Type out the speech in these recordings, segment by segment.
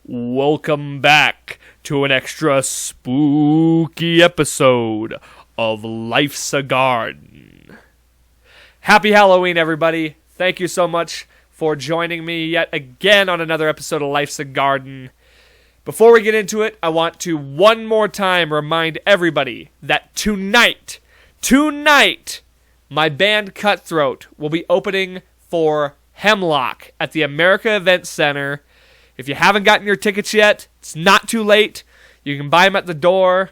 Welcome back to an extra spooky episode of Life's a Garden. Happy Halloween, everybody. Thank you so much for joining me yet again on another episode of Life's a Garden. Before we get into it, I want to one more time remind everybody that tonight, my band Cutthroat will be opening for Hemlock at the America Event Center. If you haven't gotten your tickets yet, it's not too late. You can buy them at the door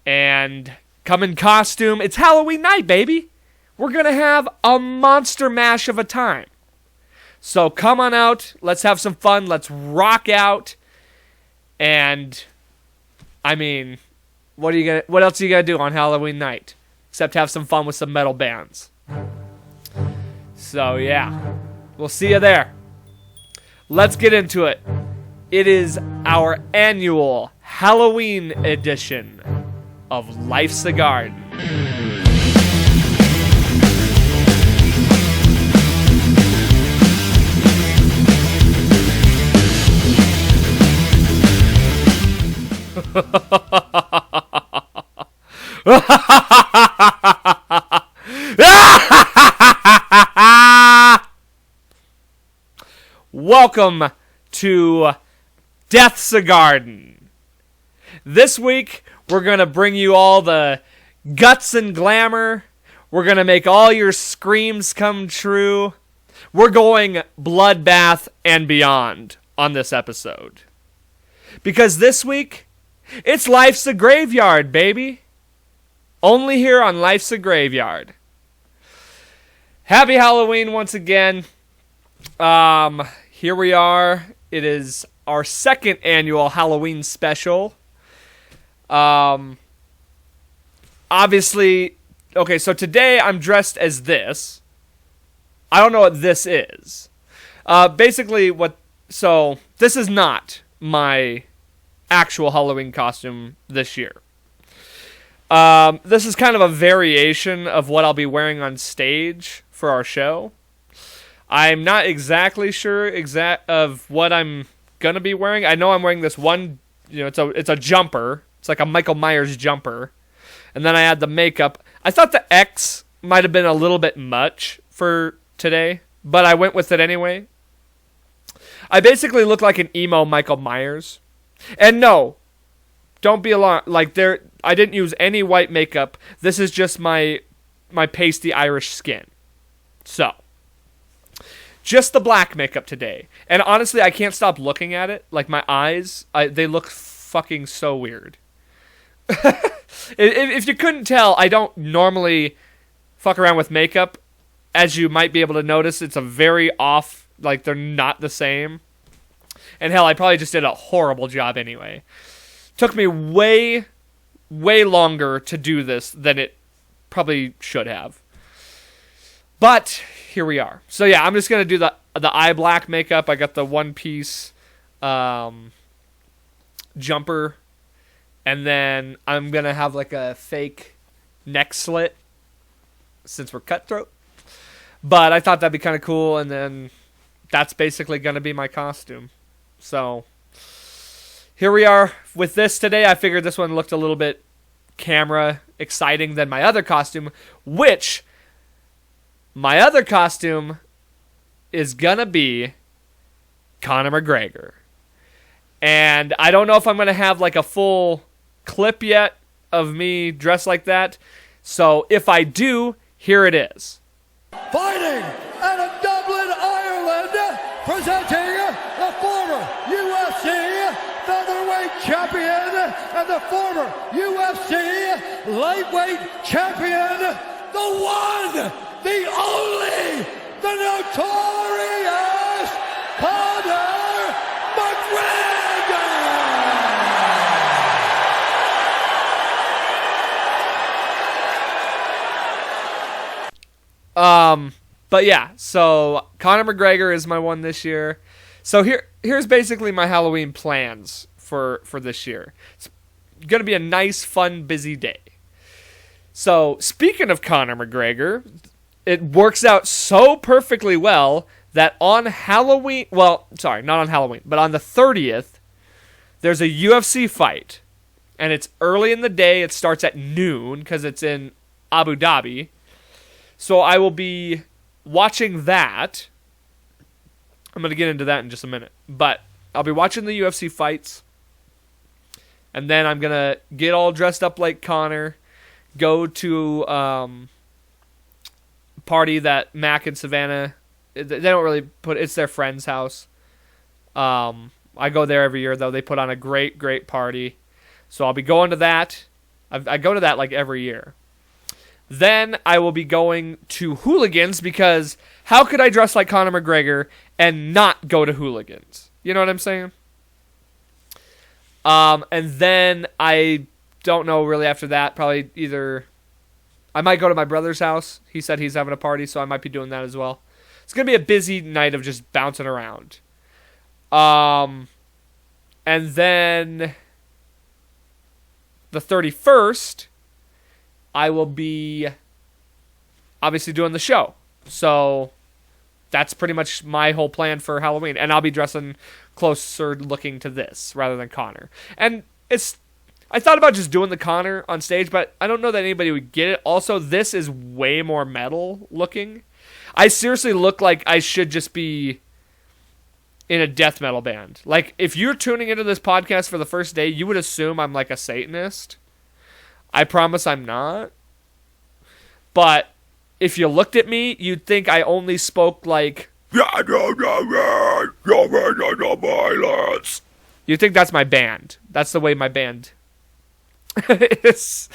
and come in costume. It's Halloween night, baby. We're going to have a monster mash of a time. So come on out. Let's have some fun. Let's rock out. And, I mean, what else are you going to do on Halloween night? Except have some fun with some metal bands. So, yeah. We'll see you there. Let's get into it. It is our annual Halloween edition of Life's a Garden. Welcome to Death's a Garden. This week, we're going to bring you all the guts and glamour. We're going to make all your screams come true. We're going bloodbath and beyond on this episode. Because this week, it's Life's a Graveyard, baby. Only here on Life's a Graveyard. Happy Halloween once again. Here we are. It is our second annual Halloween special. Obviously, okay, so today I'm dressed as this. I don't know what this is. So this is not my actual Halloween costume this year. This is kind of a variation of what I'll be wearing on stage for our show. I'm not exactly sure of what I'm gonna be wearing. I know I'm wearing this one, it's a jumper. It's like a Michael Myers jumper. And then I add the makeup. I thought the X might have been a little bit much for today, but I went with it anyway. I basically look like an emo Michael Myers. And no, don't be alarmed. I didn't use any white makeup. This is just my pasty Irish skin. So, just the black makeup today. And honestly, I can't stop looking at it. Like, my eyes, they look fucking so weird. If you couldn't tell, I don't normally fuck around with makeup. As you might be able to notice, it's a very off, like, they're not the same. And hell, I probably just did a horrible job anyway. Took me way, way longer to do this than it probably should have. But here we are. So yeah, I'm just gonna do the eye black makeup. I got the one piece jumper, and then I'm gonna have like a fake neck slit since we're Cutthroat. But I thought that'd be kind of cool, and then that's basically gonna be my costume. So here we are with this today. I figured this one looked a little bit camera exciting than my other costume, which my other costume is gonna be Conor McGregor. And I don't know if I'm gonna have like a full clip yet of me dressed like that. So if I do, here it is. Fighting out of Dublin, Ireland, presenting the former UFC featherweight champion and the former UFC lightweight champion, the one, the only, the notorious Conor McGregor! But yeah, so Conor McGregor is my one this year. So here's basically my Halloween plans for this year. It's going to be a nice, fun, busy day. So speaking of Conor McGregor, it works out so perfectly well that on Halloween, well, sorry, not on Halloween, but on the 30th, there's a UFC fight, and it's early in the day. It starts at noon because it's in Abu Dhabi. So I will be watching that. I'm going to get into that in just a minute. But I'll be watching the UFC fights. And then I'm going to get all dressed up like Connor. Go to party that Mac and Savannah, they don't really put, it's their friend's house. I go there every year, though. They put on a great, great party. So I'll be going to that. I go to that like every year. Then I will be going to Hooligans because how could I dress like Conor McGregor and not go to Hooligans? You know what I'm saying? And then I don't know really after that. Probably either I might go to my brother's house. He said he's having a party, so I might be doing that as well. It's going to be a busy night of just bouncing around. And then the 31st, I will be obviously doing the show. So that's pretty much my whole plan for Halloween. And I'll be dressing closer looking to this rather than Connor. And I thought about just doing the Connor on stage, but I don't know that anybody would get it. Also, this is way more metal looking. I seriously look like I should just be in a death metal band. Like, if you're tuning into this podcast for the first day, you would assume I'm like a Satanist. I promise I'm not. But if you looked at me, you'd think I only spoke like... You'd think that's my band. That's the way my band is.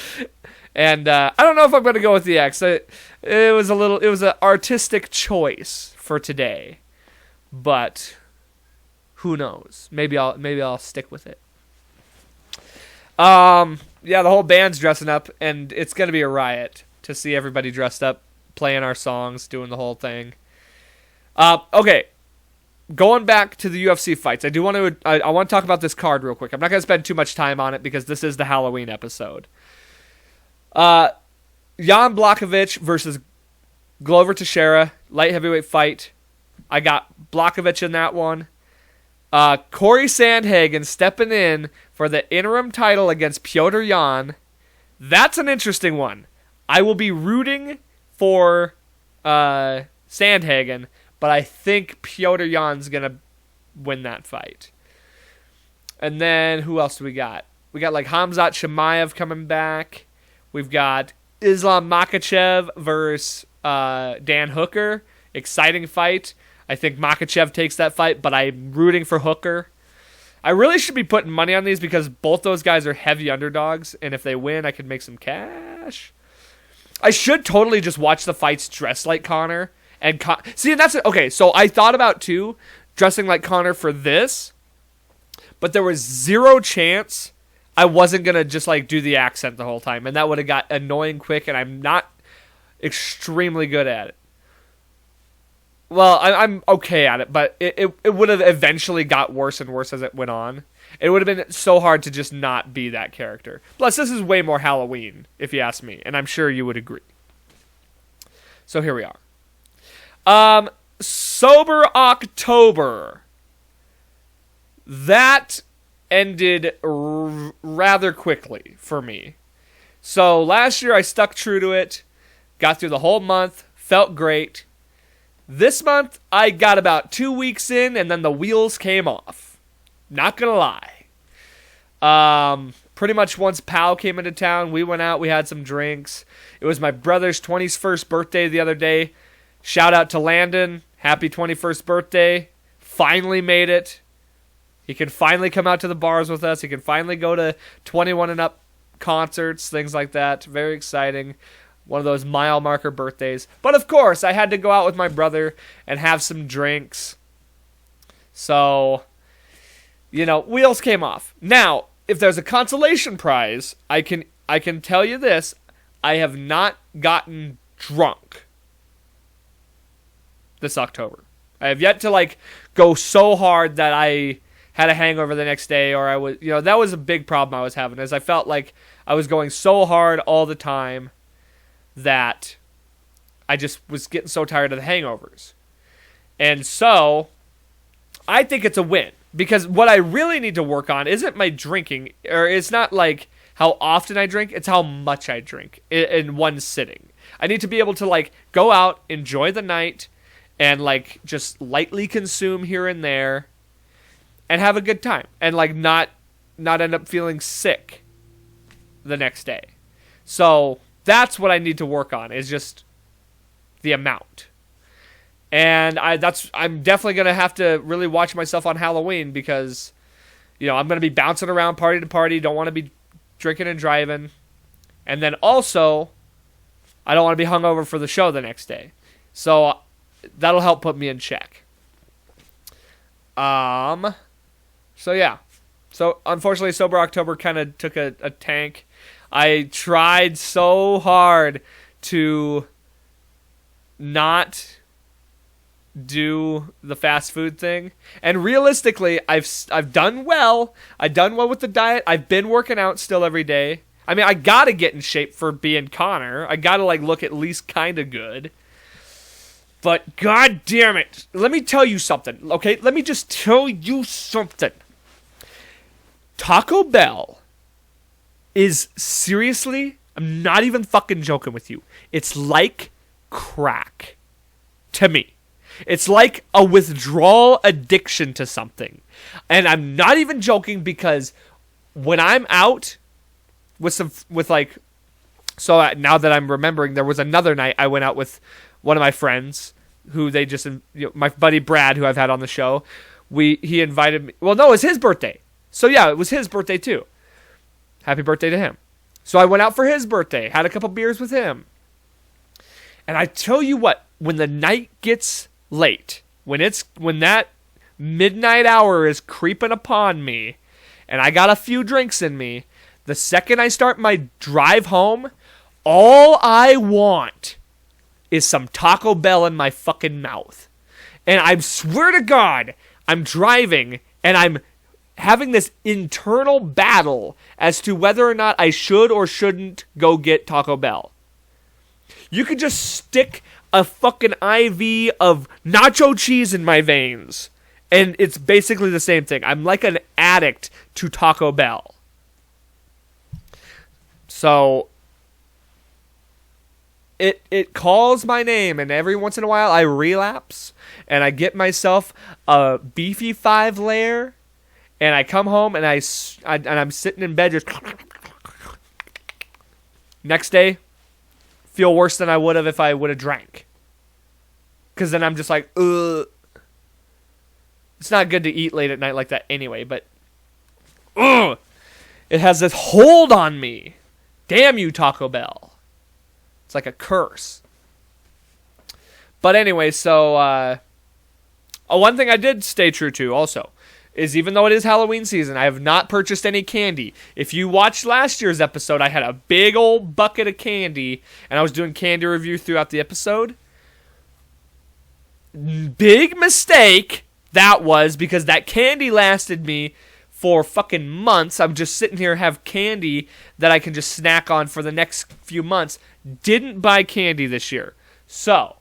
And I don't know if I'm going to go with the X. It was an artistic choice for today. But who knows? Maybe I'll stick with it. Yeah, the whole band's dressing up, and it's going to be a riot to see everybody dressed up, playing our songs, doing the whole thing. Okay, going back to the UFC fights, I want to talk about this card real quick. I'm not going to spend too much time on it because this is the Halloween episode. Jan Blachowicz versus Glover Teixeira, light heavyweight fight. I got Blachowicz in that one. Corey Sandhagen stepping in for the interim title against Petr Yan. That's an interesting one. I will be rooting for Sandhagen, but I think Petr Yan's going to win that fight. And then who else do we got? We got like Khamzat Chimaev coming back. We've got Islam Makhachev versus Dan Hooker. Exciting fight. I think Makhachev takes that fight, but I'm rooting for Hooker. I really should be putting money on these because both those guys are heavy underdogs, and if they win, I could make some cash. I should totally just watch the fights dressed like Conor. See, that's it. Okay, so I thought about, too, dressing like Conor for this, but there was zero chance I wasn't going to just, like, do the accent the whole time, and that would have got annoying quick, and I'm not extremely good at it. Well, I'm okay at it, but it would have eventually got worse and worse as it went on. It would have been so hard to just not be that character. Plus, this is way more Halloween, if you ask me, and I'm sure you would agree. So here we are. Sober October. That ended rather quickly for me. So last year I stuck true to it, got through the whole month, felt great. This month, I got about 2 weeks in, and then the wheels came off. Not gonna lie. Pretty much once Pal came into town, we went out, we had some drinks. It was my brother's 21st birthday the other day. Shout out to Landon. Happy 21st birthday. Finally made it. He can finally come out to the bars with us. He can finally go to 21 and up concerts, things like that. Very exciting. One of those mile marker birthdays. But of course, I had to go out with my brother and have some drinks. So, wheels came off. Now, if there's a consolation prize, I can tell you this. I have not gotten drunk this October. I have yet to, go so hard that I had a hangover the next day, or I was, that was a big problem I was having, is I felt like I was going so hard all the time that I just was getting so tired of the hangovers. And so, I think it's a win. Because what I really need to work on isn't my drinking, or it's not like how often I drink, it's how much I drink in one sitting. I need to be able to like go out, enjoy the night, and like just lightly consume here and there, and have a good time, and like not end up feeling sick the next day. So that's what I need to work on, is just the amount. And I'm definitely gonna have to really watch myself on Halloween, because I'm gonna be bouncing around party to party, don't want to be drinking and driving, and then also I don't want to be hungover for the show the next day. So that'll help put me in check. So yeah. So unfortunately, Sober October kind of took a tank. I tried so hard to not do the fast food thing, and realistically, I've done well. I've done well with the diet. I've been working out still every day. I mean, I gotta get in shape for being Connor. I gotta like look at least kind of good. But god damn it, let me tell you something, okay? Let me just tell you something. Taco Bell is seriously, I'm not even fucking joking with you, it's like crack to me. It's like a withdrawal addiction to something. And I'm not even joking, because when I'm out now that I'm remembering, there was another night I went out with one of my friends who they just, my buddy Brad, who I've had on the show. He invited me. Well, no, it was his birthday. So yeah, it was his birthday too. Happy birthday to him. So I went out for his birthday, had a couple beers with him. And I tell you what, when the night gets late, when that midnight hour is creeping upon me, and I got a few drinks in me, the second I start my drive home, all I want is some Taco Bell in my fucking mouth. And I swear to God, I'm driving, and I'm having this internal battle as to whether or not I should or shouldn't go get Taco Bell. You could just stick a fucking IV of nacho cheese in my veins, and it's basically the same thing. I'm like an addict to Taco Bell. So it calls my name, and every once in a while I relapse, and I get myself a beefy 5-layer, and I come home and I'm sitting in bed just next day, feel worse than I would have if I would have drank. Because then I'm just like, ugh. It's not good to eat late at night like that anyway, but ugh. It has this hold on me. Damn you, Taco Bell. It's like a curse. But anyway, so one thing I did stay true to also is, even though it is Halloween season, I have not purchased any candy. If you watched last year's episode, I had a big old bucket of candy, and I was doing candy review throughout the episode. Big mistake that was, because that candy lasted me for fucking months. I'm just sitting here, have candy that I can just snack on for the next few months. Didn't buy candy this year. So,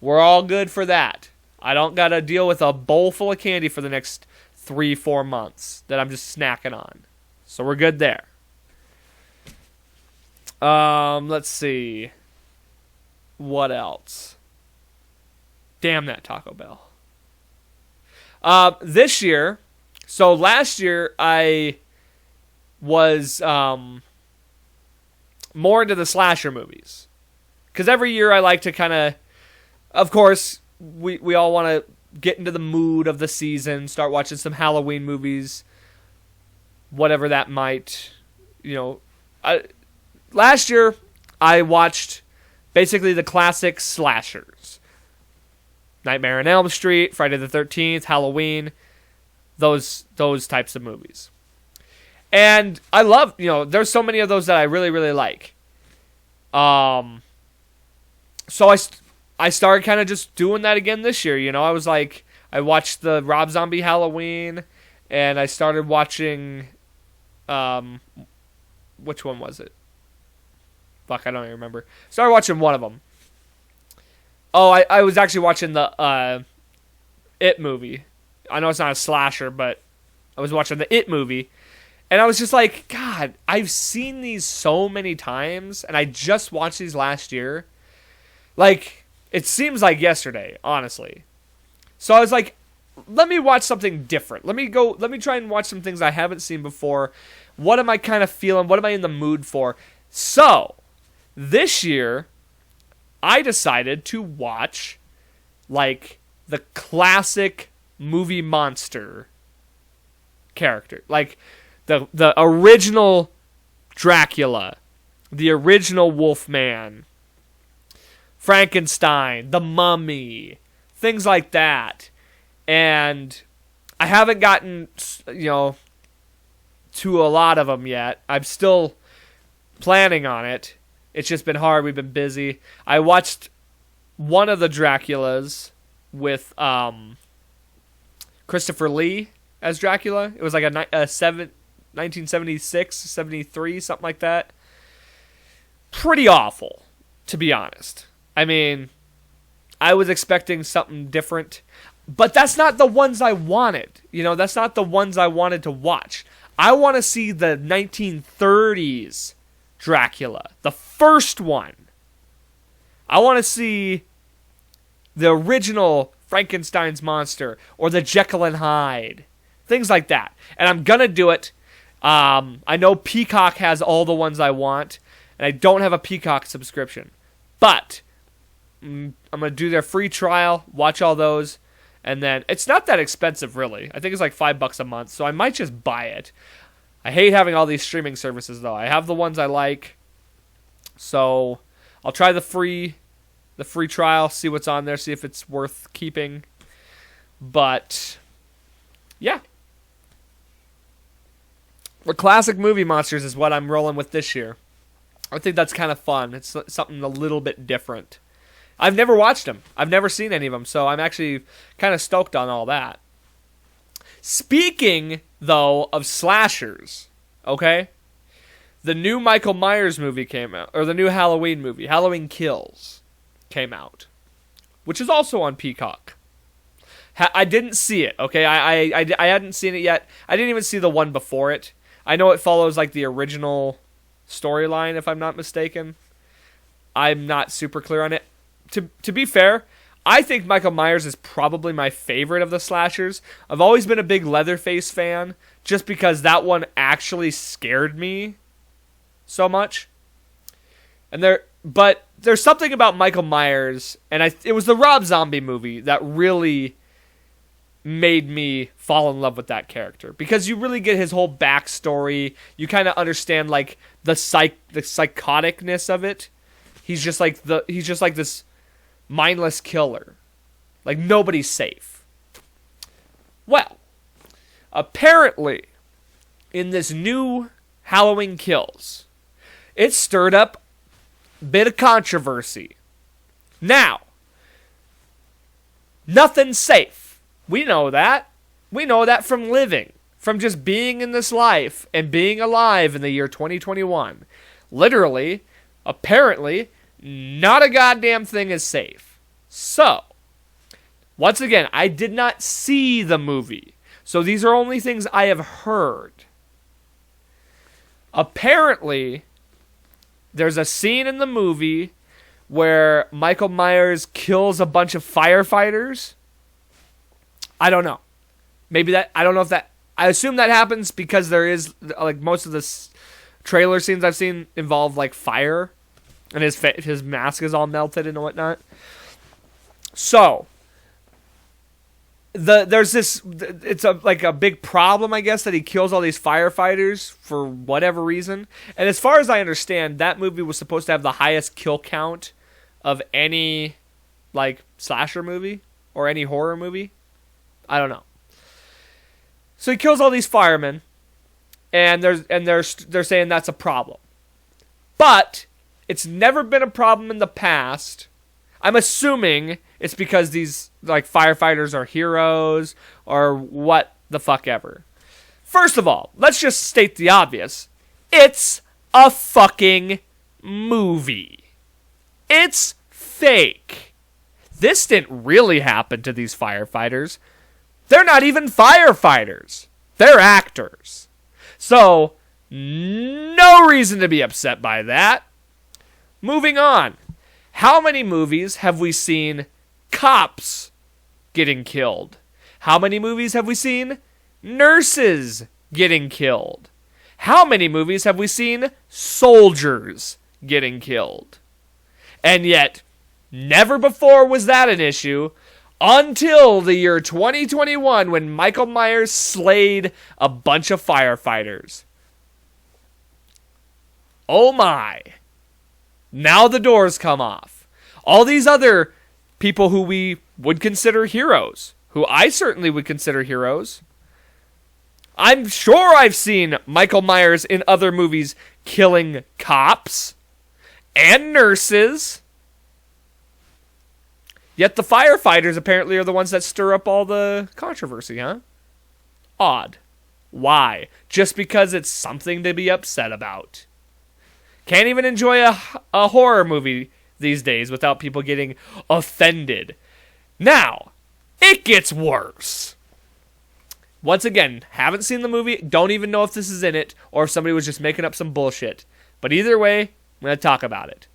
we're all good for that. I don't got to deal with a bowl full of candy for the next 3-4 months that I'm just snacking on. So we're good there. Let's see. What else? Damn that Taco Bell. This year, so last year I was more into the slasher movies. Because every year I like to of course, we all want to get into the mood of the season, start watching some Halloween movies, whatever that might, last year I watched basically the classic slashers. Nightmare on Elm Street, Friday the 13th, Halloween, those types of movies. And I love, there's so many of those that I really, really like. So I started kind of just doing that again this year. I was like, I watched the Rob Zombie Halloween, and I started watching, which one was it? Fuck, I don't even remember. Started watching one of them. Oh, I was actually watching the It movie. I know it's not a slasher, but I was watching the It movie, and I was just like, God, I've seen these so many times, and I just watched these last year. Like, it seems like yesterday, honestly. So I was like, let me watch something different. Let me try and watch some things I haven't seen before. What am I kind of feeling? What am I in the mood for? So, this year, I decided to watch, like, the classic movie monster character. Like, the original Dracula, the original Wolfman, Frankenstein, the Mummy, things like that. And I haven't gotten, to a lot of them yet. I'm still planning on it. It's just been hard. We've been busy. I watched one of the Draculas with Christopher Lee as Dracula. It was like a 1976, 73, something like that. Pretty awful, to be honest. I mean, I was expecting something different. But that's not the ones I wanted. That's not the ones I wanted to watch. I want to see the 1930s Dracula. The first one. I want to see the original Frankenstein's monster or the Jekyll and Hyde. Things like that. And I'm going to do it. I know Peacock has all the ones I want. And I don't have a Peacock subscription. But I'm going to do their free trial. Watch all those. And then, it's not that expensive, really. I think it's like $5 a month, so I might just buy it. I hate having all these streaming services, though. I have the ones I like. So, I'll try the free trial, see what's on there, see if it's worth keeping. But, yeah. The classic movie monsters is what I'm rolling with this year. I think that's kind of fun. It's something a little bit different. I've never watched them. I've never seen any of them, so I'm actually kind of stoked on all that. Speaking, though, of slashers, okay? The new Michael Myers movie came out, or the new Halloween movie, Halloween Kills, came out, which is also on Peacock. I didn't see it, okay? I hadn't seen it yet. I didn't even see the one before it. I know it follows, like, the original storyline, if I'm not mistaken. I'm not super clear on it. To be fair, I think Michael Myers is probably my favorite of the slashers. I've always been a big Leatherface fan, just because that one actually scared me so much. But there's something about Michael Myers, and it was the Rob Zombie movie that really made me fall in love with that character, because you really get his whole backstory. You kind of understand, like, the psychoticness of it. He's just like this mindless killer. Like, nobody's safe. Well, apparently, in this new Halloween Kills, it stirred up a bit of controversy. Now, nothing's safe. We know that. We know that from living. From just being in this life and being alive in the year 2021. Literally, apparently, not a goddamn thing is safe. So, once again, I did not see the movie. So these are only things I have heard. Apparently, there's a scene in the movie where Michael Myers kills a bunch of firefighters. I don't know. I don't know if that... I assume that happens because there is, like, most of the trailer scenes I've seen involve, like, fire. And his mask is all melted and whatnot. So, there's this... It's a big problem, I guess, that he kills all these firefighters for whatever reason. And as far as I understand, that movie was supposed to have the highest kill count of any, like, slasher movie or any horror movie. I don't know. So he kills all these firemen, and they're saying that's a problem. But it's never been a problem in the past. I'm assuming it's because these, like, firefighters are heroes or what the fuck ever. First of all, let's just state the obvious. It's a fucking movie. It's fake. This didn't really happen to these firefighters. They're not even firefighters. They're actors. So, no reason to be upset by that. Moving on. How many movies have we seen cops getting killed? How many movies have we seen nurses getting killed? How many movies have we seen soldiers getting killed? And yet, never before was that an issue until the year 2021 when Michael Myers slayed a bunch of firefighters. Oh my. Now the doors come off. All these other people who we would consider heroes, who I certainly would consider heroes. I'm sure I've seen Michael Myers in other movies killing cops and nurses. Yet the firefighters apparently are the ones that stir up all the controversy, huh? Odd. Why? Just because it's something to be upset about. Can't even enjoy a horror movie these days without people getting offended. Now, it gets worse. Once again, haven't seen the movie, don't even know if this is in it, or if somebody was just making up some bullshit. But either way, I'm going to talk about it.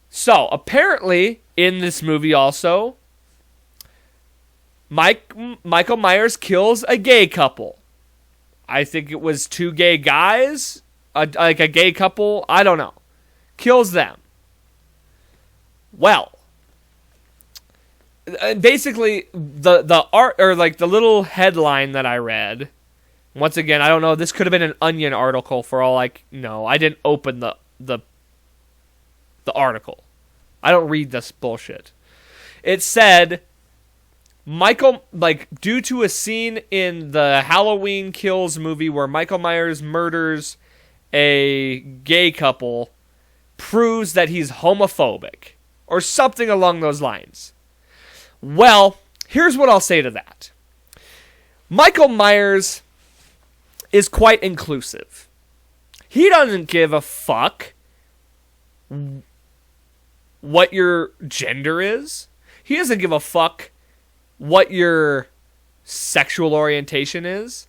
So, apparently, in this movie also, Michael Myers kills a gay couple. I think it was two gay guys, like a gay couple, I don't know. Kills them. Well, basically, the art, or like the little headline that I read, once again, I don't know, this could have been an Onion article for all I know. I didn't open the article. I don't read this bullshit. It said, Michael, like, due to a scene in the Halloween Kills movie where Michael Myers murders a gay couple, proves that he's homophobic, or something along those lines. Well, here's what I'll say to that. Michael Myers is quite inclusive. He doesn't give a fuck what your gender is. He doesn't give a fuck what your sexual orientation is.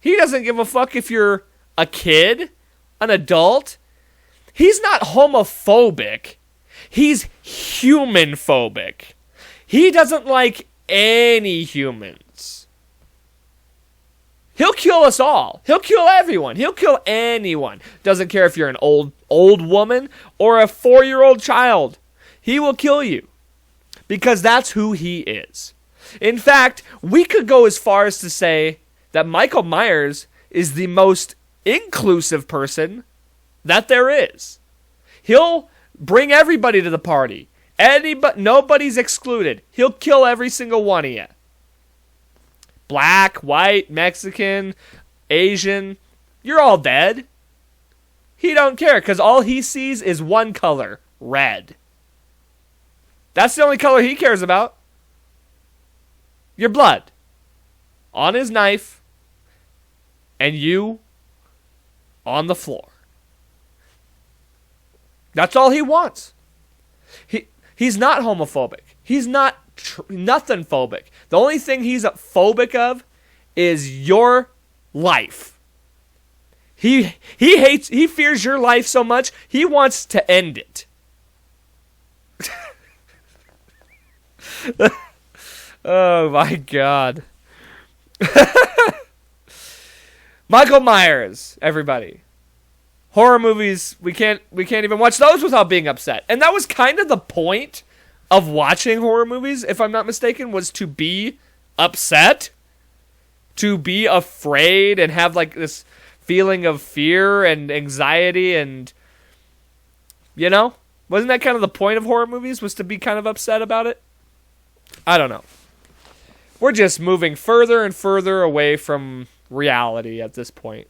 He doesn't give a fuck if you're a kid, an adult. He's not homophobic. He's human-phobic. He doesn't like any humans. He'll kill us all. He'll kill everyone. He'll kill anyone. Doesn't care if you're an old woman or a 4-year-old child. He will kill you. Because that's who he is. In fact, we could go as far as to say that Michael Myers is the most inclusive person that there is. He'll bring everybody to the party. Nobody's excluded. He'll kill every single one of you. Black, white, Mexican, Asian. You're all dead. He don't care, because all he sees is one color. Red. That's the only color he cares about. Your blood. On his knife. And you on the floor. That's all he wants. He's not homophobic. He's not nothing phobic. The only thing he's phobic of is your life. He fears your life so much, he wants to end it. Oh my God. Michael Myers, everybody. Horror movies, we can't even watch those without being upset. And that was kind of the point of watching horror movies, if I'm not mistaken, was to be upset, to be afraid and have like this feeling of fear and anxiety, and you know, wasn't that kind of the point of horror movies, was to be kind of upset about it? I don't know. We're just moving further and further away from reality at this point.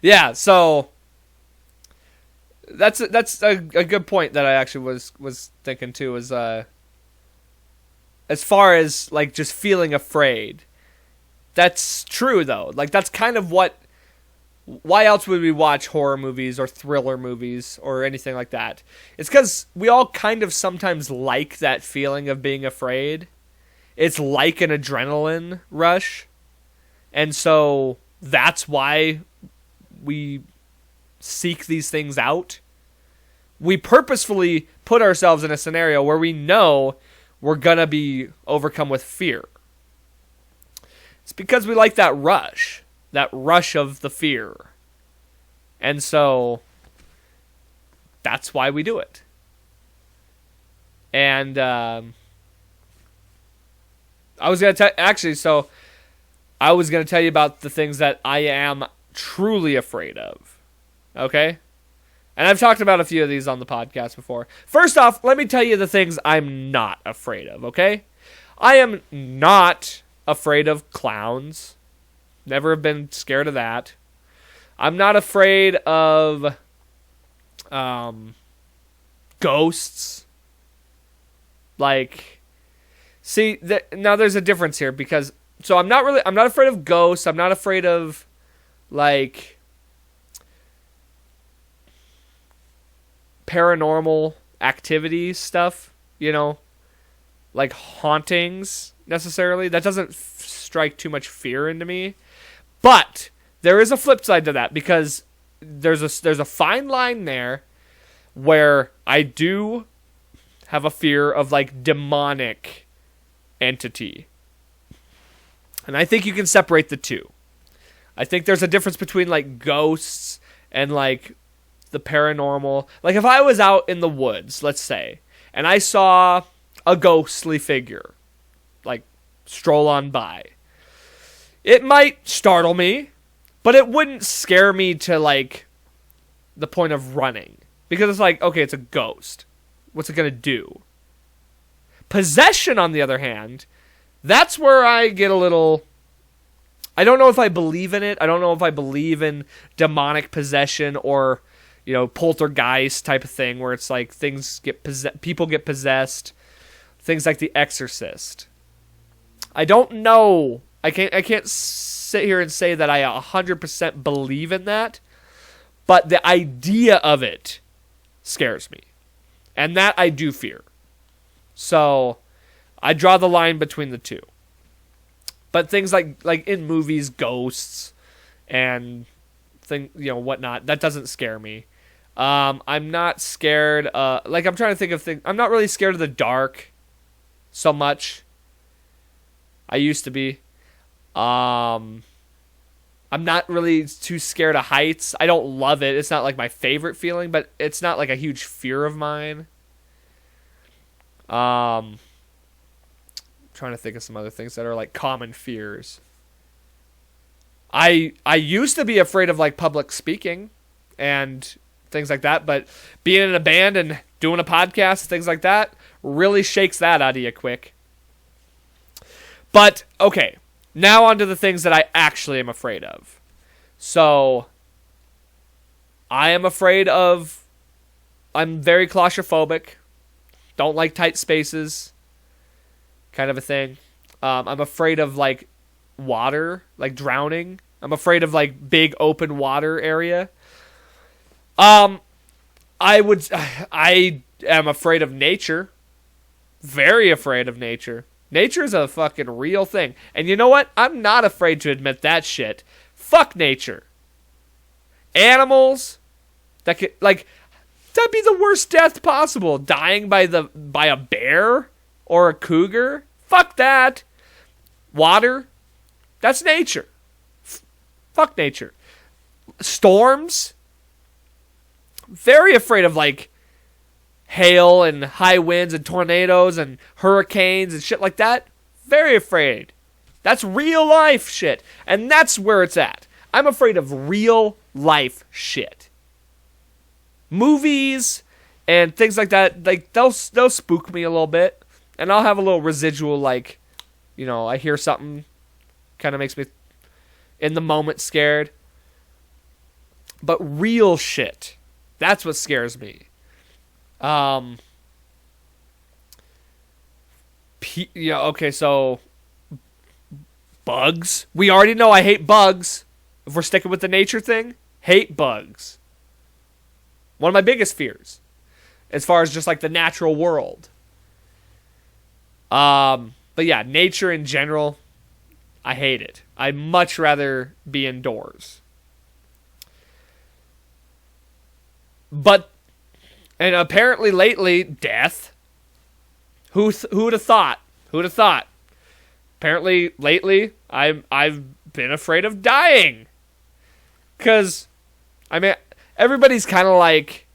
Yeah, so that's a good point that I actually was thinking too, is as far as like just feeling afraid. That's true though. Like that's kind of what Why else would we watch horror movies or thriller movies or anything like that? It's because we all kind of sometimes like that feeling of being afraid. It's like an adrenaline rush. And so that's why we seek these things out. We purposefully put ourselves in a scenario where we know we're going to be overcome with fear. It's because we like that rush of the fear. And so that's why we do it. And I was going to tell you about the things that I am truly afraid of. Okay? And I've talked about a few of these on the podcast before. First off, let me tell you the things I'm not afraid of, okay? I am not afraid of clowns. Never have been scared of that. I'm not afraid of ghosts. Like, see, now there's a difference here because I'm not afraid of ghosts. I'm not afraid of like paranormal activity stuff, like hauntings necessarily. That doesn't strike too much fear into me. But there is a flip side to that because there's a fine line there where I do have a fear of like demonic entity. And I think you can separate the two. I think there's a difference between like ghosts and like the paranormal. Like if I was out in the woods, let's say, and I saw a ghostly figure like stroll on by, it might startle me, but it wouldn't scare me to like the point of running. Because it's like, okay, it's a ghost. What's it going to do? Possession, on the other hand, that's where I get a little... I don't know if I believe in it. I don't know if I believe in demonic possession or, poltergeist type of thing where it's like people get possessed. Things like The Exorcist. I don't know. I can't sit here and say that I 100% believe in that, but the idea of it scares me. And that I do fear. So I draw the line between the two. But things like in movies, ghosts and whatnot, that doesn't scare me. I'm not scared. I'm trying to think of things. I'm not really scared of the dark so much. I used to be. I'm not really too scared of heights. I don't love it. It's not like my favorite feeling, but it's not like a huge fear of mine. Trying to think of some other things that are like common fears. I used to be afraid of like public speaking and things like that, but being in a band and doing a podcast, things like that, really shakes that out of you quick. But okay, now on to the things that I actually am afraid of. So I am afraid of... I'm very claustrophobic. Don't like tight spaces. Kind of a thing. I'm afraid of like water, like drowning. I'm afraid of like big open water area. I am afraid of nature. Very afraid of nature. Nature is a fucking real thing. And you know what? I'm not afraid to admit that shit. Fuck nature. Animals that could that'd be the worst death possible. Dying by a bear or a cougar? Fuck that. Water? That's nature. Fuck nature. Storms? Very afraid of hail and high winds and tornadoes and hurricanes and shit like that. Very afraid. That's real life shit. And that's where it's at. I'm afraid of real life shit. Movies and things like that, they'll spook me a little bit. And I'll have a little residual, I hear something, kind of makes me, in the moment, scared. But real shit, that's what scares me. Okay, so bugs. We already know I hate bugs. if we're sticking with the nature thing, hate bugs. One of my biggest fears, as far as just like the natural world. But yeah, nature in general, I hate it. I'd much rather be indoors. But, and apparently lately, death. Who'd have thought? Who'd have thought? Apparently lately, I've been afraid of dying. Because, I mean, everybody's kind of like,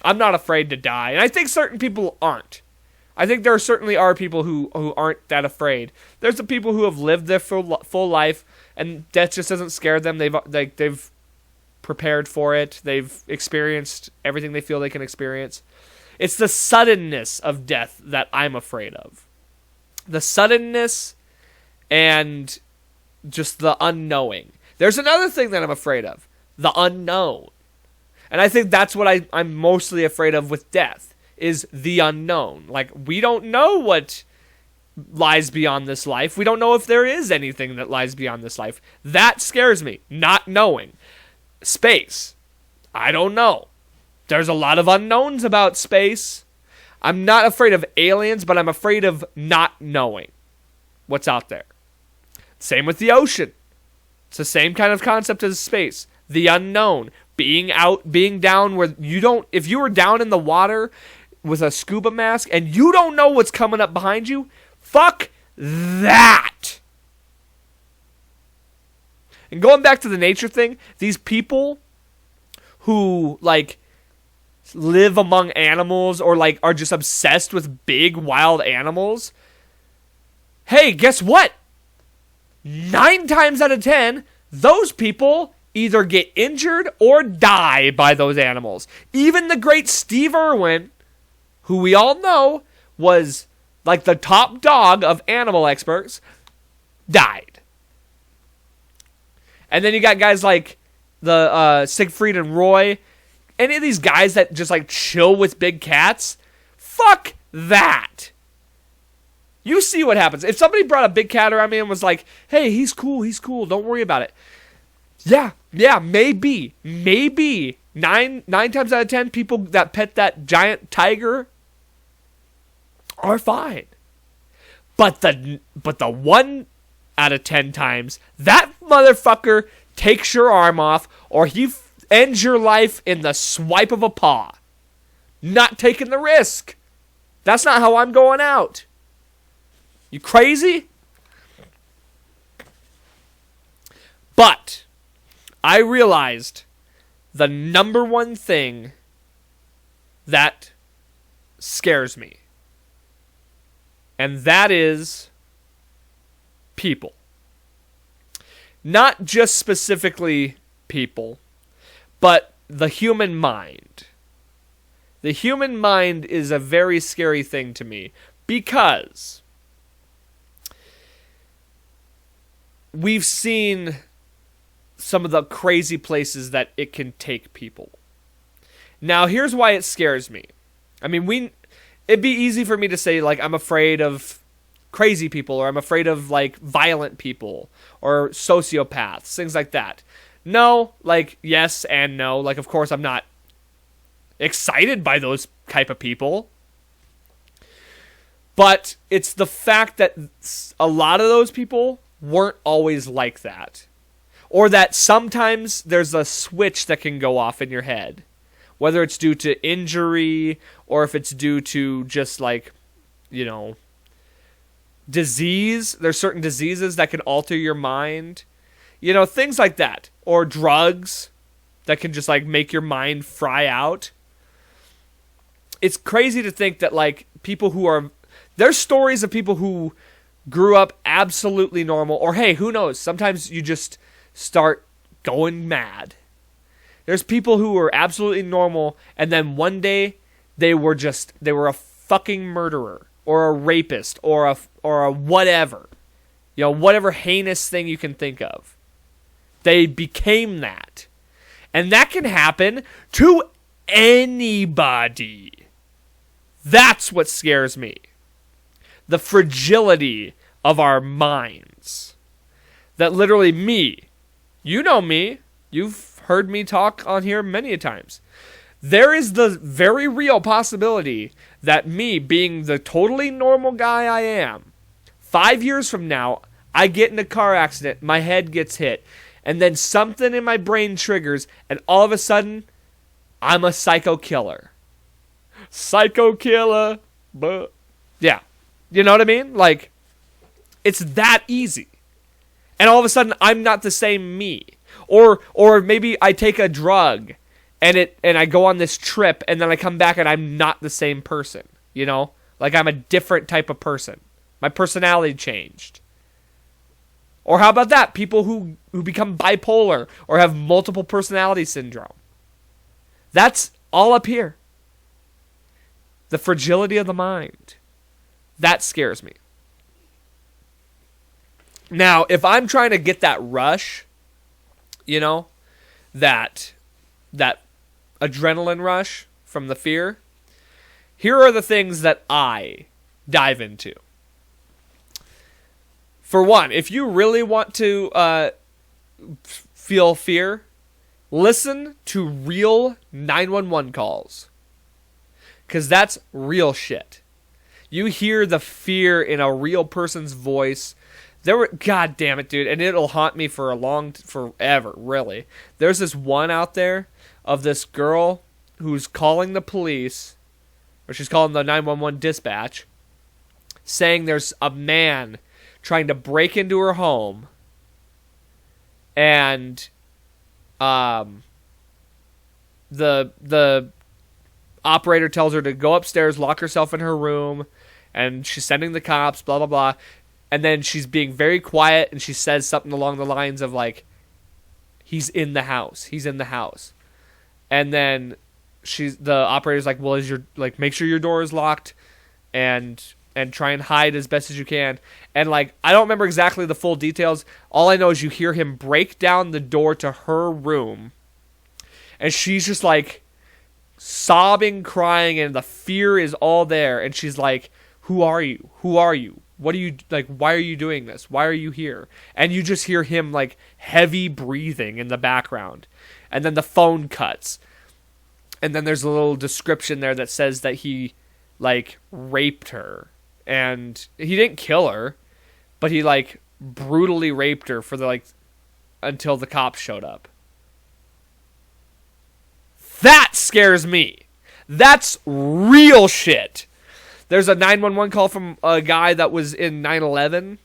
I'm not afraid to die. And I think certain people aren't. I think there certainly are people who aren't that afraid. There's the people who have lived their full life, and death just doesn't scare them. They've prepared for it. They've experienced everything they feel they can experience. It's the suddenness of death that I'm afraid of. The suddenness and just the unknowing. There's another thing that I'm afraid of. The unknown. And I think that's what I'm mostly afraid of with death, is the unknown. Like, we don't know what lies beyond this life. We don't know if there is anything that lies beyond this life. That scares me, not knowing. Space. I don't know. There's a lot of unknowns about space. I'm not afraid of aliens, but I'm afraid of not knowing what's out there. Same with the ocean. It's the same kind of concept as space. The unknown. Being down where you don't... If you were down in the water with a scuba mask and you don't know what's coming up behind you, fuck that. And going back to the nature thing, these people who, like, live among animals or, like, are just obsessed with big, wild animals, hey, guess what? 9 times out of 10, those people either get injured or die by those animals. Even the great Steve Irwin, who we all know was like the top dog of animal experts, died. And then you got guys like the Siegfried and Roy. Any of these guys that just like chill with big cats, fuck that. You see what happens. If somebody brought a big cat around me and was like, hey, he's cool, don't worry about it. Yeah, maybe. 9 times out of 10, people that pet that giant tiger are fine. But the 1 out of 10 times, that motherfucker takes your arm off, or he ends your life in the swipe of a paw. Not taking the risk. That's not how I'm going out. You crazy? But I realized the number one thing that scares me, and that is people. Not just specifically people, but the human mind. The human mind is a very scary thing to me because we've seen some of the crazy places that it can take people. Now, here's why it scares me. I mean, it'd be easy for me to say, like, I'm afraid of crazy people, or I'm afraid of, like, violent people, or sociopaths, things like that. No, like, yes and no. Like, of course, I'm not excited by those type of people. But it's the fact that a lot of those people weren't always like that. Or that sometimes there's a switch that can go off in your head. Whether it's due to injury, or if it's due to just, like, you know, disease. There's certain diseases that can alter your mind. You know, things like that. Or drugs that can just, like, make your mind fry out. It's crazy to think that, like, people who are... There's stories of people who grew up absolutely normal. Or, hey, who knows? Sometimes you just start going mad. There's people who were absolutely normal, and then one day they were a fucking murderer, or a rapist, or a whatever. You know, whatever heinous thing you can think of. They became that. And that can happen to anybody. That's what scares me. The fragility of our minds. That literally me, You know me. You've heard me talk on here many a times. There is the very real possibility that me, being the totally normal guy I am, 5 years from now, I get in a car accident, my head gets hit, and then something in my brain triggers, and all of a sudden, I'm a psycho killer. Psycho killer. But yeah. You know what I mean? Like, it's that easy. And all of a sudden, I'm not the same me. Or maybe I take a drug and I go on this trip and then I come back and I'm not the same person, you know? Like I'm a different type of person. My personality changed. Or how about that? People who become bipolar or have multiple personality syndrome. That's all up here. The fragility of the mind. That scares me. Now, if I'm trying to get that rush, you know, that adrenaline rush from the fear, here are the things that I dive into. For one, if you really want to feel fear, listen to real 911 calls. Because that's real shit. You hear the fear in a real person's voice. God damn it, dude, and it'll haunt me forever, really. There's this one out there of this girl who's calling the police, or she's calling the 911 dispatch, saying there's a man trying to break into her home, and the operator tells her to go upstairs, lock herself in her room, and she's sending the cops, blah, blah, blah. And then she's being very quiet, and she says something along the lines of, like, he's in the house. He's in the house. And then the operator's like, well, make sure your door is locked and try and hide as best as you can. And, like, I don't remember exactly the full details. All I know is you hear him break down the door to her room, and she's just, like, sobbing, crying, and the fear is all there. And she's like, who are you? Who are you? What are you, like, why are you doing this? Why are you here? And you just hear him, like, heavy breathing in the background. And then the phone cuts. And then there's a little description there that says that he, like, raped her. And he didn't kill her, but he, like, brutally raped her until the cops showed up. That scares me. That's real shit. There's a 911 call from a guy that was in 9/11.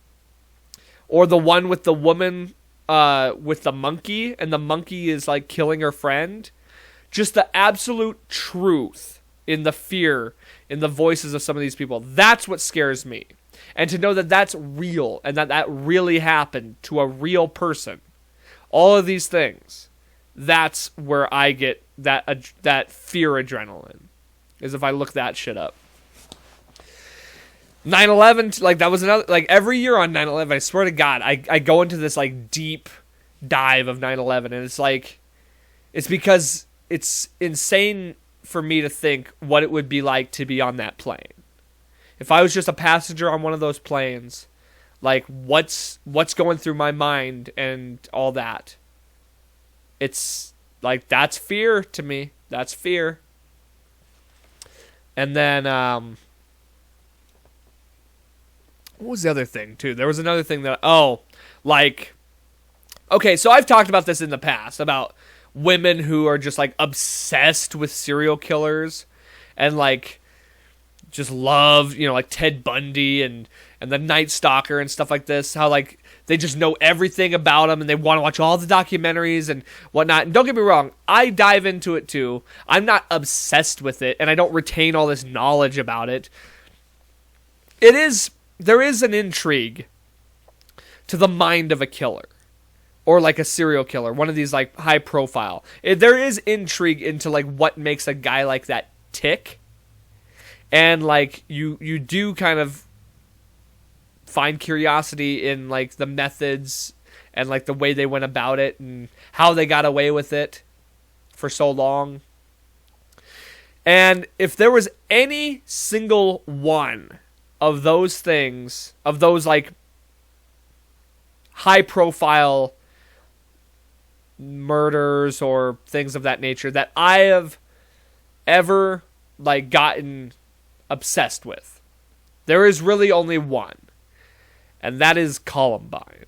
Or the one with the woman with the monkey, and the monkey is, like, killing her friend. Just the absolute truth in the fear in the voices of some of these people. That's what scares me. And to know that that's real, and that really happened to a real person. All of these things. That's where I get that fear adrenaline. Is if I look that shit up. 9/11, like, that was another, like, every year on 9/11, I swear to God, I go into this, like, deep dive of 9/11, and it's like, it's because it's insane for me to think what it would be like to be on that plane. If I was just a passenger on one of those planes, like, what's going through my mind and all that. It's, like, that's fear to me. That's fear. And then, what was the other thing, too? There was another thing that, okay, so I've talked about this in the past, about women who are just, like, obsessed with serial killers, and, like, just love, you know, like, Ted Bundy and the Night Stalker and stuff like this, how, like, they just know everything about them, and they want to watch all the documentaries and whatnot. And don't get me wrong, I dive into it, too. I'm not obsessed with it, and I don't retain all this knowledge about it. There is an intrigue to the mind of a killer, or like a serial killer, one of these, like, high profile. There is intrigue into, like, what makes a guy like that tick, and, like, you do kind of find curiosity in, like, the methods and, like, the way they went about it and how they got away with it for so long. And if there was any single one of those things, of those, like, high profile murders or things of that nature that I have ever like gotten obsessed with. There is really only one, and that is Columbine.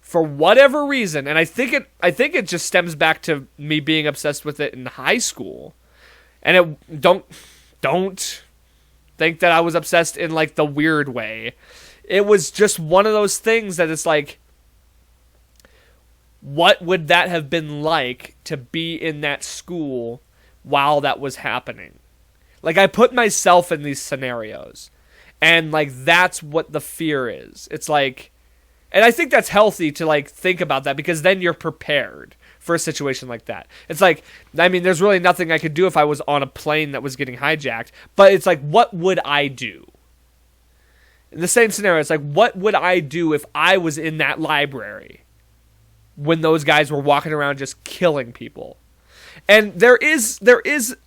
For whatever reason, and I think it just stems back to me being obsessed with it in high school. And it don't think that I was obsessed in like the weird way. It was just one of those things that it's like, what would that have been like to be in that school while that was happening? Like, I put myself in these scenarios, and like that's what the fear is. It's like, and I think that's healthy to like think about that, because then you're prepared for a situation like that. It's like, I mean, there's really nothing I could do if I was on a plane that was getting hijacked, but it's like, what would I do? In the same scenario, it's like, what would I do if I was in that library when those guys were walking around just killing people? And there is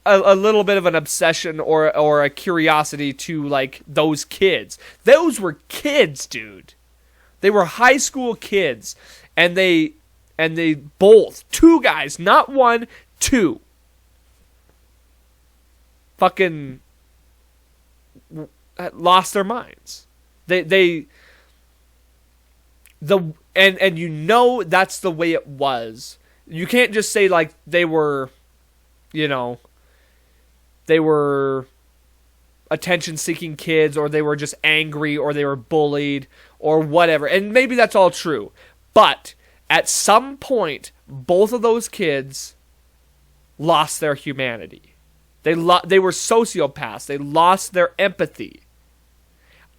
a little bit of an obsession or a curiosity to like those kids. Those were kids, dude. They were high school kids, and they both, two guys, not one, two, fucking lost their minds. And you know that's the way it was. You can't just say like they were attention-seeking kids, or they were just angry, or they were bullied, or whatever. And maybe that's all true. But at some point, both of those kids lost their humanity. They were sociopaths. They lost their empathy.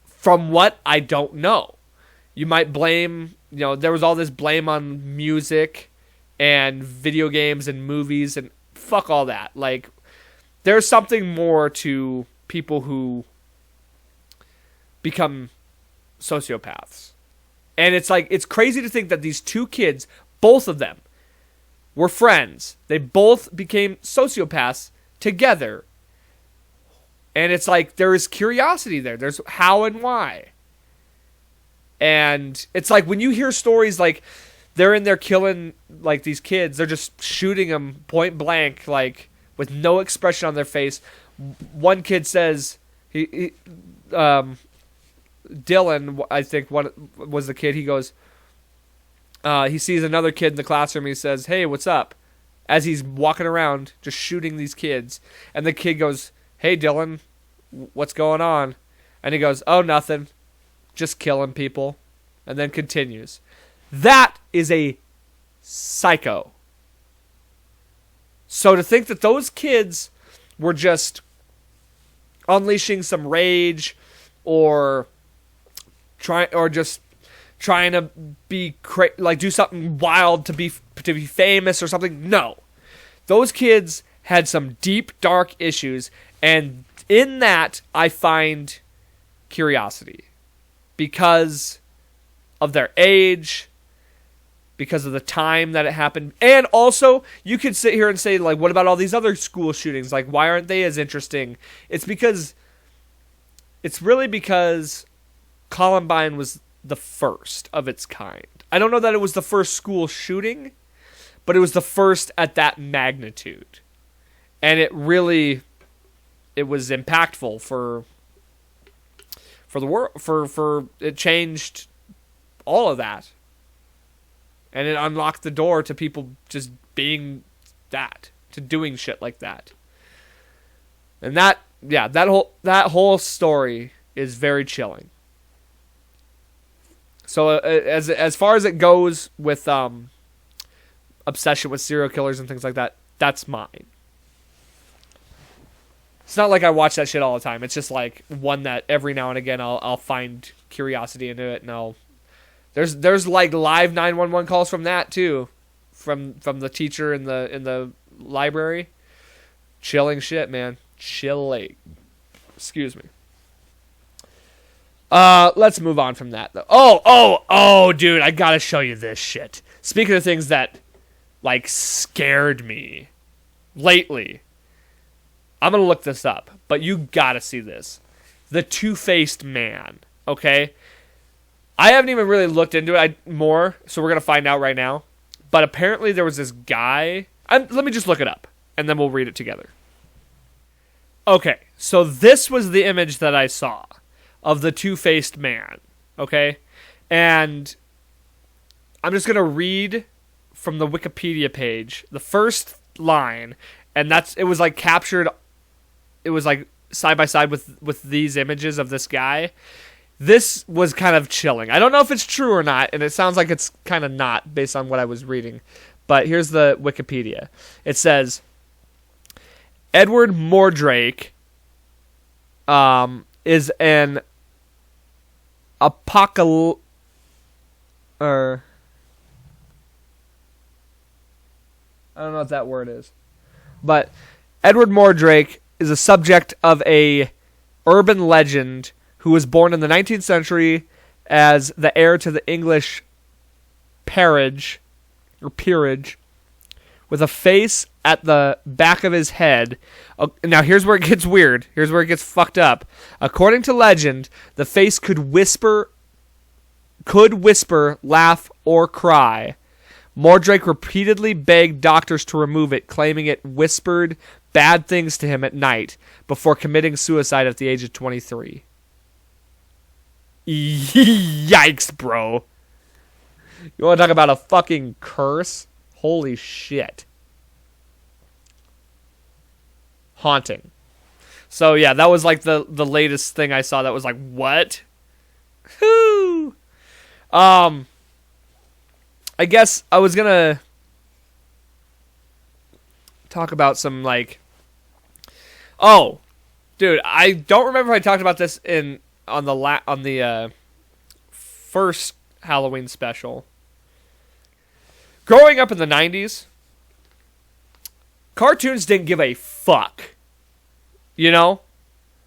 From what? I don't know. You might blame, there was all this blame on music and video games and movies, and fuck all that. Like, there's something more to people who become sociopaths. And it's like, it's crazy to think that these two kids, both of them, were friends. They both became sociopaths together. And it's like, there is curiosity there. There's how and why. And it's like, when you hear stories like, they're in there killing like these kids, they're just shooting them point blank, like with no expression on their face. One kid says, Dylan, I think what was the kid, he goes, he sees another kid in the classroom, he says, "Hey, what's up?" As he's walking around just shooting these kids. And the kid goes, "Hey, Dylan, what's going on?" And he goes, "Oh, nothing, just killing people." And then continues. That is a psycho. So to think that those kids were just unleashing some rage, or just trying to be like do something wild to be famous or something. No. Those kids had some deep, dark issues, and in that I find curiosity, because of their age, because of the time that it happened. And also, you could sit here and say, like, what about all these other school shootings? Like, why aren't they as interesting? It's really because Columbine was the first of its kind. I don't know that it was the first school shooting, but it was the first at that magnitude. And it was impactful for the world, for it changed all of that. And it unlocked the door to people just being to doing shit like that. And that whole story is very chilling. So as far as it goes with obsession with serial killers and things like that, that's mine. It's not like I watch that shit all the time. It's just like one that every now and again I'll find curiosity into it, and there's like live 911 calls from that too, from the teacher in the library. Chilling shit, man. Chilling. Excuse me. Let's move on from that though. Oh, dude, I gotta show you this shit. Speaking of things that like scared me lately, I'm gonna look this up, but you gotta see this. The Two-Faced Man. Okay. I haven't even really looked into it more, so we're going to find out right now. But apparently there was this guy. Let me just look it up, and then we'll read it together. Okay, so this was the image that I saw of the two-faced man, okay? And I'm just going to read from the Wikipedia page the first line, and it was like captured, it was like side by side with these images of this guy. This was kind of chilling. I don't know if it's true or not, and it sounds like it's kind of not based on what I was reading. But here's the Wikipedia. It says, Edward Mordrake is an apocalyptic... I don't know what that word is. But Edward Mordrake is a subject of a urban legend who was born in the 19th century as the heir to the English peerage, with a face at the back of his head. Now here's where it gets weird. Here's where it gets fucked up. According to legend, the face could whisper, laugh, or cry. Mordrake repeatedly begged doctors to remove it, claiming it whispered bad things to him at night before committing suicide at the age of 23. Yikes, bro. You want to talk about a fucking curse? Holy shit. Haunting. So yeah, that was like the latest thing I saw that was like, what? Whoo! I guess I was gonna talk about some like... Oh, dude, I don't remember if I talked about this on the first Halloween special. Growing up in the 90s, cartoons didn't give a fuck. You know?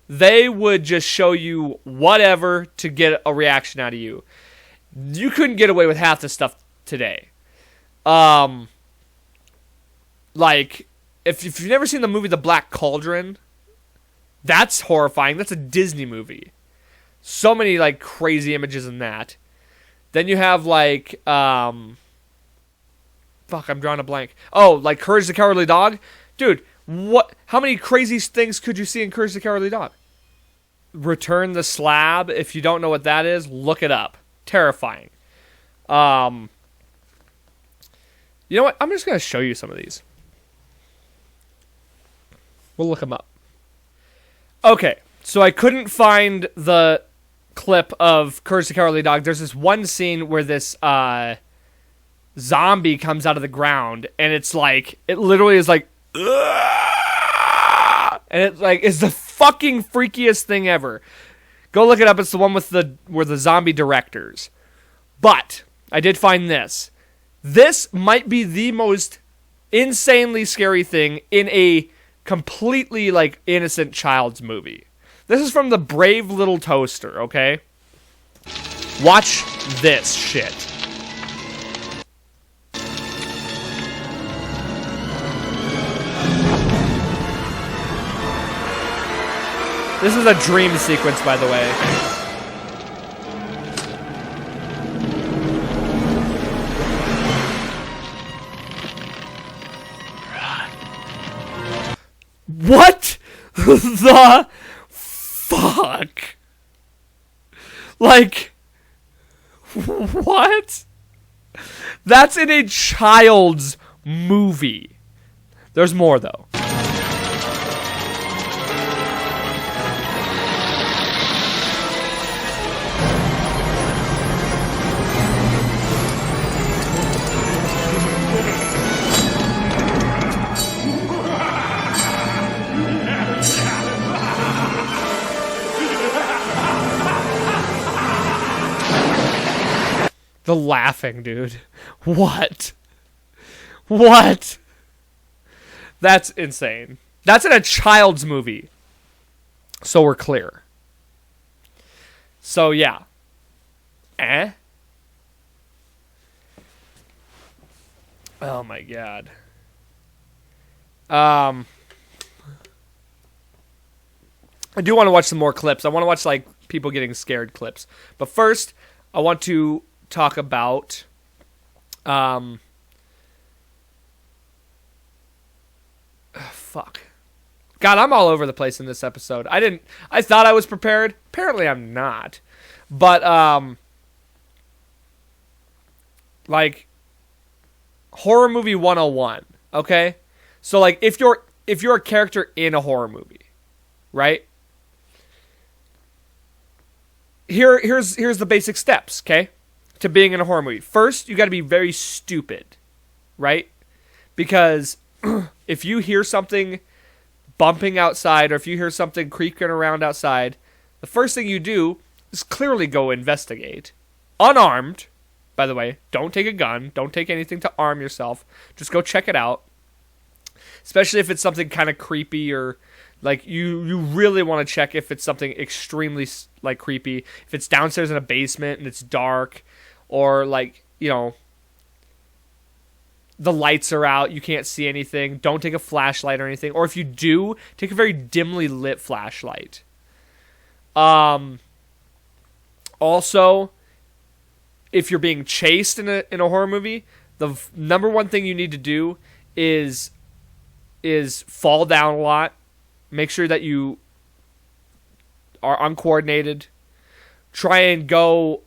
They would just show you whatever to get a reaction out of you. You couldn't get away with half the stuff today. Like, if you've never seen the movie The Black Cauldron, that's horrifying. That's a Disney movie. So many, like, crazy images in that. Then you have, like, fuck, I'm drawing a blank. Oh, like Courage the Cowardly Dog? Dude, what? How many crazy things could you see in Courage the Cowardly Dog? Return the Slab. If you don't know what that is, look it up. Terrifying. You know what? I'm just going to show you some of these. We'll look them up. Okay, so I couldn't find the clip of Courage the Cowardly Dog. There's this one scene where this zombie comes out of the ground, and it's like, it literally is like, and it like is the fucking freakiest thing ever. Go look it up. It's the one with where the zombie directors. But I did find this. This might be the most insanely scary thing in a completely like innocent child's movie. This is from The Brave Little Toaster, okay? Watch this shit. This is a dream sequence, by the way. What the fuck? Like, what? That's in a child's movie. There's more, though. The laughing, dude. What? What? That's insane. That's in a child's movie. So we're clear. So, yeah. Oh, my God. I do want to watch some more clips. I want to watch, like, people getting scared clips. But first, I want to talk about fuck. God, I'm all over the place in this episode. I thought I was prepared. Apparently I'm not. But, like, horror movie 101, okay? So, like, if you're a character in a horror movie, right? Here's the basic steps, okay? To being in a horror movie. First, you got to be very stupid, right? Because if you hear something bumping outside, or if you hear something creaking around outside, the first thing you do is clearly go investigate. Unarmed, by the way. Don't take a gun. Don't take anything to arm yourself. Just go check it out. Especially if it's something kind of creepy, or like you really want to check if it's something extremely like creepy. If it's downstairs in a basement and it's dark, or like, you know, the lights are out, you can't see anything, don't take a flashlight or anything. Or if you do, take a very dimly lit flashlight. Also, if you're being chased in a horror movie, the number one thing you need to do is fall down a lot. Make sure that you are uncoordinated. Try and go...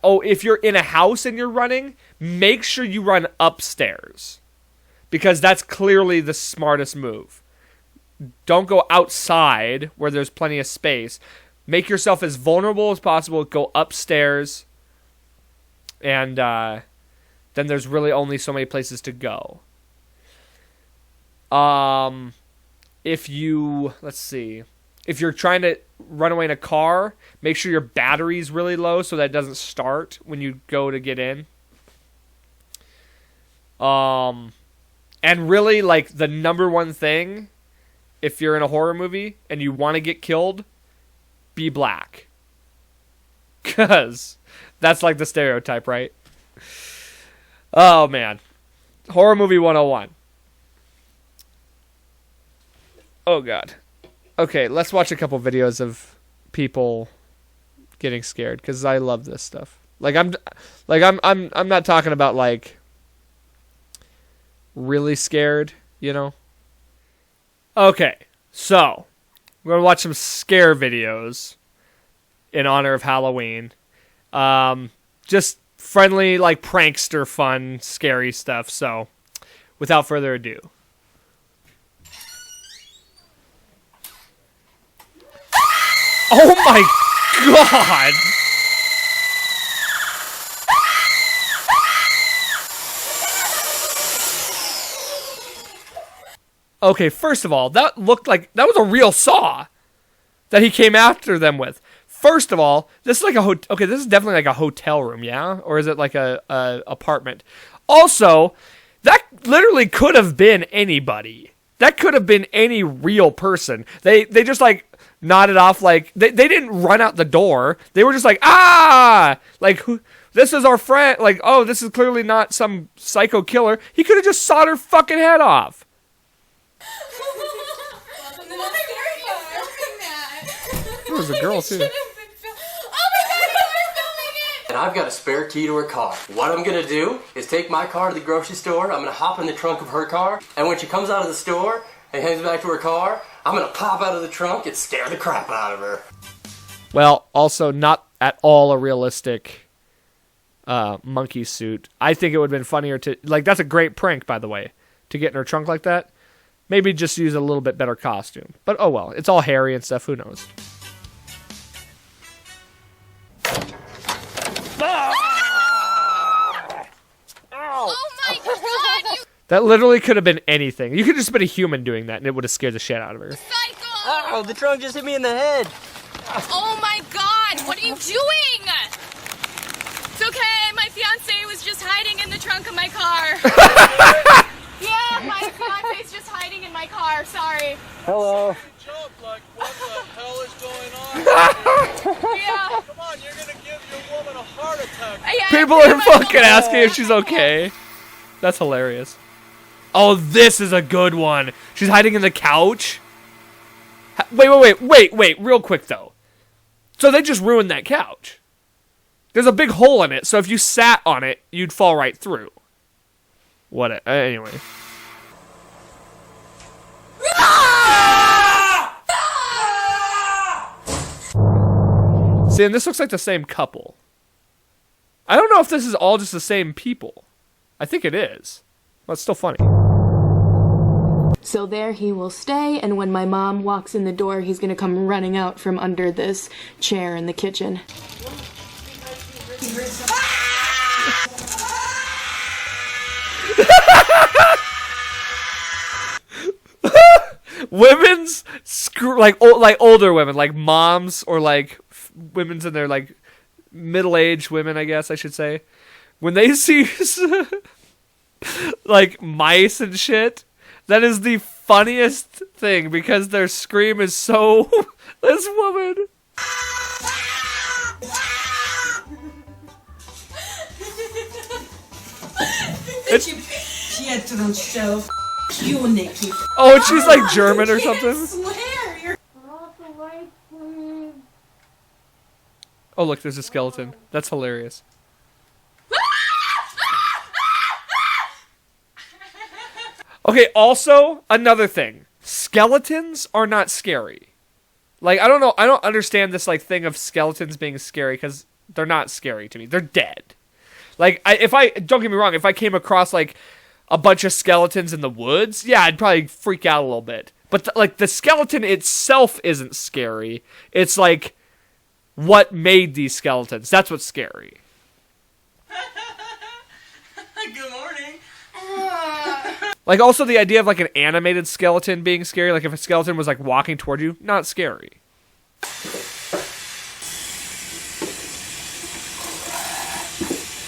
if you're in a house and you're running, make sure you run upstairs. Because that's clearly the smartest move. Don't go outside where there's plenty of space. Make yourself as vulnerable as possible. Go upstairs. And then there's really only so many places to go. If you're trying to run away in a car, make sure your battery's really low so that it doesn't start when you go to get in. And really, like, the number one thing, if you're in a horror movie and you want to get killed, be black. 'Cause that's like the stereotype, right? Oh, man. Horror movie 101. Oh, God. Okay, let's watch a couple videos of people getting scared, because I love this stuff. I'm not talking about, like, really scared, you know? Okay, so we're gonna watch some scare videos in honor of Halloween. Just friendly, like, prankster fun, scary stuff. So, without further ado. Oh my god! Okay, first of all, that looked like that was a real saw that he came after them with. First of all, this is like okay, this is definitely like a hotel room, yeah? Or is it like a apartment? Also, that literally could have been anybody. That could have been any real person. They just like nodded off, like they didn't run out the door. They were just like, ah, like, who, this is our friend. Like, oh, this is clearly not some psycho killer. He could have just sawed her fucking head off. There was a girl too. And I've got a spare key to her car. What I'm gonna do is take my car to the grocery store. I'm gonna hop in the trunk of her car, and when she comes out of the store and heads back to her car, I'm gonna pop out of the trunk and scare the crap out of her. Well, also not at all a realistic monkey suit. I think it would have been funnier to, like, that's a great prank, by the way, to get in her trunk like that. Maybe just use a little bit better costume. But oh well, it's all hairy and stuff, who knows. Oh my god, you That literally could have been anything. You could have just been a human doing that, and it would have scared the shit out of her. psycho! Oh, the trunk just hit me in the head. Oh my god, what are you doing? It's okay, my fiance was just hiding in the trunk of my car. Yeah, my fiance's just hiding in my car, sorry. Hello. Like, what the hell is going on? Yeah. Come on, you're gonna give your woman a heart attack. Yeah, People it's are my fucking fault. asking if she's okay. That's hilarious. Oh, this is a good one. She's hiding in the couch. Wait, real quick though. So they just ruined that couch. There's a big hole in it, so if you sat on it, you'd fall right through. What? Anyway. See, and this looks like the same couple. I don't know if this is all just the same people. I think it is. But it's still funny. So there he will stay, and when my mom walks in the door, he's gonna come running out from under this chair in the kitchen. Women's like older women, like moms or like women's in their like middle-aged women, I guess I should say. When they see like mice and shit, that is the funniest thing because their scream is so this woman. Oh, and she's like German or something. Oh, look, there's a skeleton. That's hilarious. Okay, also, another thing. Skeletons are not scary. Like, I don't know, I don't understand this, like, thing of skeletons being scary, because they're not scary to me. They're dead. Like, don't get me wrong, if I came across, like, a bunch of skeletons in the woods, yeah, I'd probably freak out a little bit. But, the skeleton itself isn't scary. It's, like, what made these skeletons. That's what's scary. Good morning. Like, also the idea of, like, an animated skeleton being scary. Like, if a skeleton was, like, walking toward you, not scary.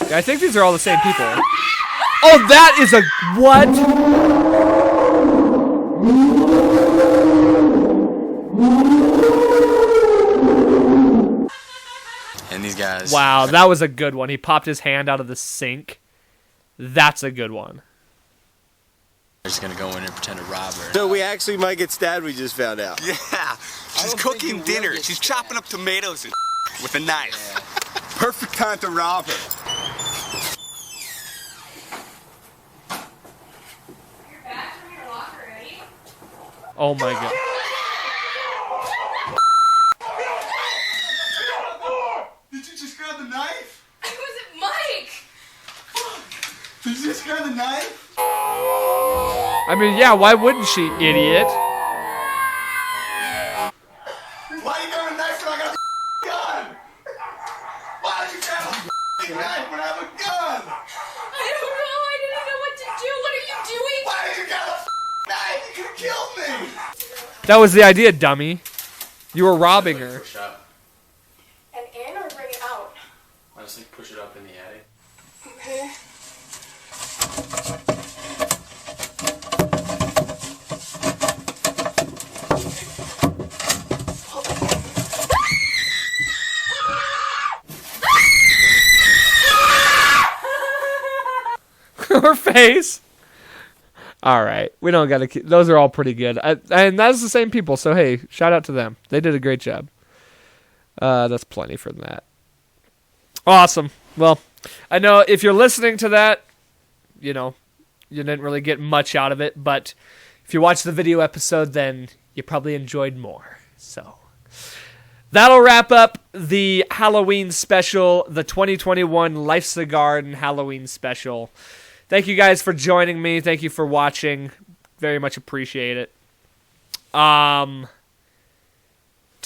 Yeah, I think these are all the same people. Oh, that is a... What? And these guys... Wow, that was a good one. He popped his hand out of the sink. That's a good one. They're just gonna go in and pretend to rob her. So we actually might get stabbed, we just found out. Yeah, she's cooking dinner. She's chopping up tomatoes and with a knife. Yeah. Perfect time to rob her. Your bags from your locker ready? Oh my god. Did you just grab the knife? It wasn't Mike! Did you just grab the knife? I mean, yeah, why wouldn't she, idiot? Why you got a knife when I got a gun? Why did you grab a knife when I have a gun? I don't know, I didn't know what to do. What are you doing? Why did you grab a knife? You could have killed me. That was the idea, dummy. You were robbing her. Push up. And in or bring it out? I just like push it up in the attic. Okay. Her face. All right, we don't gotta. Those are all pretty good, and that's the same people. So hey, shout out to them. They did a great job. That's plenty for that. Awesome. Well, I know if you're listening to that, you know, you didn't really get much out of it, but if you watched the video episode, then you probably enjoyed more. So that'll wrap up the Halloween special, the 2021 Life's a Garden Halloween special. Thank you guys for joining me. Thank you for watching. Very much appreciate it. To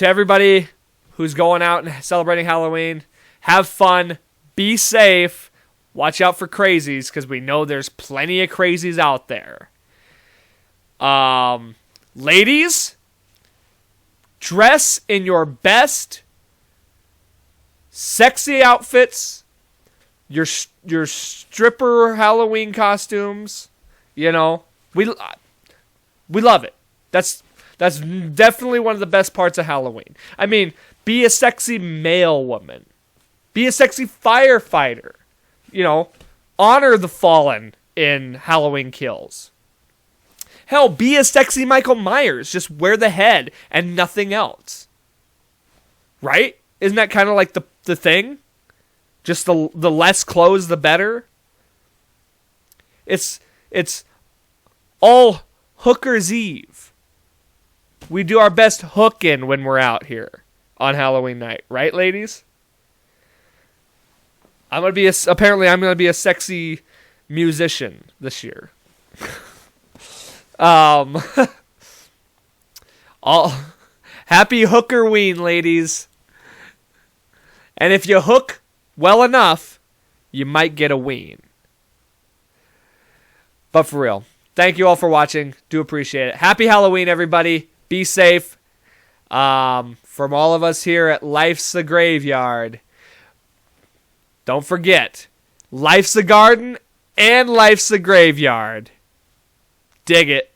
everybody who's going out and celebrating Halloween, have fun. Be safe. Watch out for crazies, because we know there's plenty of crazies out there. Ladies, dress in your best sexy outfits. Your stripper Halloween costumes, you know, we love it. That's definitely one of the best parts of Halloween. I mean, be a sexy male woman, be a sexy firefighter, you know, honor the fallen in Halloween Kills. Hell, be a sexy Michael Myers, just wear the head and nothing else. Right? Isn't that kind of like the thing? Just the less clothes, the better. It's all Hooker's Eve. We do our best hooking when we're out here. on Halloween night, right, ladies? Apparently I'm gonna be a sexy musician this year. All happy Hookerween, ladies. And if you hook well enough, you might get a ween. But for real, thank you all for watching. Do appreciate it. Happy Halloween, everybody. Be safe. From all of us here at Life's a Graveyard, don't forget, life's a garden and life's a graveyard. Dig it.